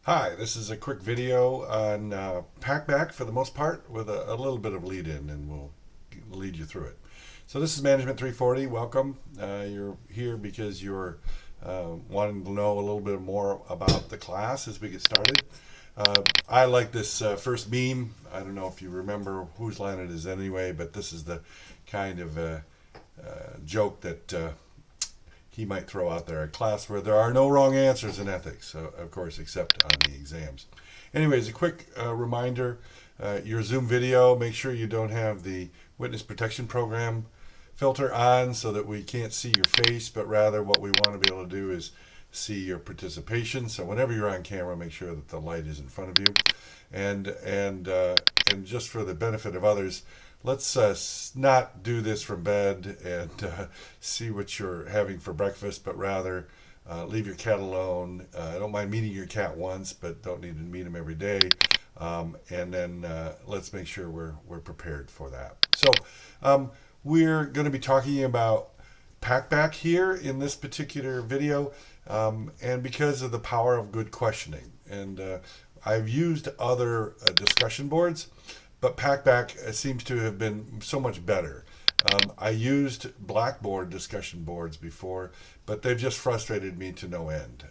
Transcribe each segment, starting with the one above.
Hi, this is a quick video on Packback for the most part with a little bit of lead in, and we'll lead you through it. So this is Management 340. Welcome. You're here because you're wanting to know a little bit more about the class as we get started. I like this first meme. I don't know if you remember whose line it is anyway, but this is the kind of joke that he might throw out there, a class where there are no wrong answers in ethics, of course, except on the exams. Anyways, a quick reminder, your Zoom video, make sure you don't have the witness protection program filter on so that we can't see your face, but rather what we want to be able to do is see your participation. So whenever you're on camera, make sure that the light is in front of you. And just for the benefit of others, let's not do this from bed and see what you're having for breakfast, but rather leave your cat alone. I don't mind meeting your cat once, but don't need to meet him every day. And then let's make sure we're prepared for that. So we're going to be talking about Packback here in this particular video, and because of the power of good questioning. And I've used other discussion boards, but Packback seems to have been so much better. I used Blackboard discussion boards before, but they've just frustrated me to no end.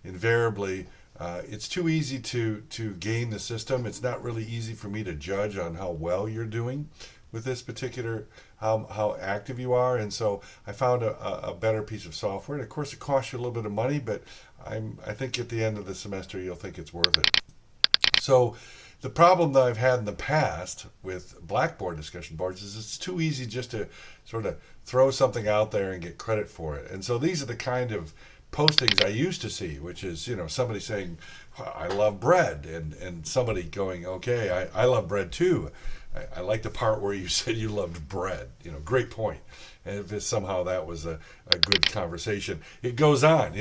Invariably, it's too easy to game the system. It's not really easy for me to judge on how well you're doing with this particular how active you are, and so I found a better piece of software. And of course, it costs you a little bit of money, but I think at the end of the semester you'll think it's worth it. So the problem that I've had in the past with Blackboard discussion boards is it's too easy just to sort of throw something out there and get credit for it. And so these are the kind of postings I used to see, which is, somebody saying, "Well, I love bread," and somebody going, "Okay, I love bread too." I like the part where you said you loved bread. Great point. And if somehow that was a good conversation, it goes on.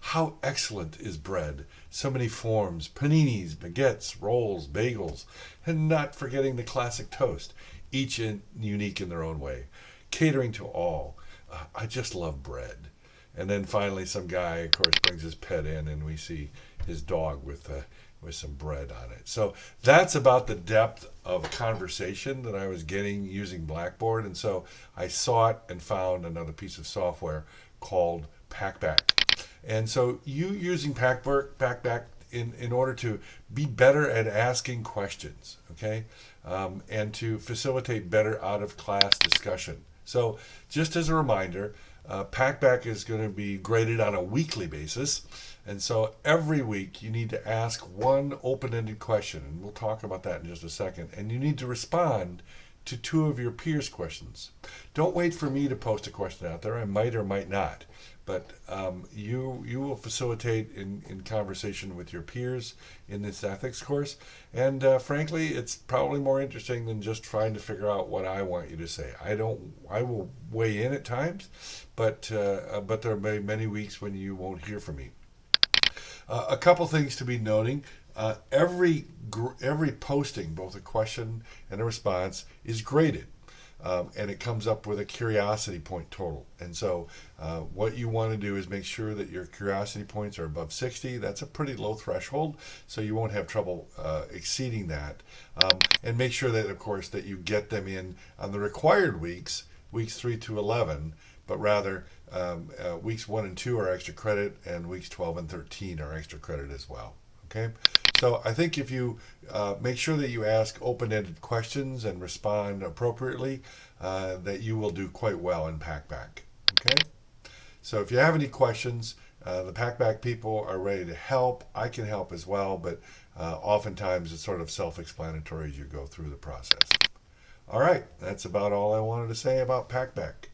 How excellent is bread? So many forms: paninis, baguettes, rolls, bagels, and not forgetting the classic toast, each unique in their own way. Catering to all. I just love bread. And then finally, some guy, of course, brings his pet in, and we see his dog with some bread on it. So that's about the depth of conversation that I was getting using Blackboard. And so I sought and found another piece of software called Packback. And so you using Packback in order to be better at asking questions, okay, and to facilitate better out of class discussion. So just as a reminder, Packback is going to be graded on a weekly basis. And so every week you need to ask one open ended question, and we'll talk about that in just a second. And you need to respond to two of your peers' questions. Don't wait for me to post a question out there. I might or might not. But you will facilitate in conversation with your peers in this ethics course. And frankly, it's probably more interesting than just trying to figure out what I want you to say. I will weigh in at times, but there may be many weeks when you won't hear from me. A couple things to be noting. Every posting, both a question and a response, is graded. And it comes up with a curiosity point total. And so, what you want to do is make sure that your curiosity points are above 60. That's a pretty low threshold, so you won't have trouble exceeding that. And make sure that, of course, that you get them in on the required weeks 3 to 11, but rather weeks 1 and 2 are extra credit, and weeks 12 and 13 are extra credit as well. Okay, so I think if you make sure that you ask open-ended questions and respond appropriately, that you will do quite well in Packback. Okay, so if you have any questions, the Packback people are ready to help. I can help as well, but oftentimes it's sort of self-explanatory as you go through the process. All right, that's about all I wanted to say about Packback.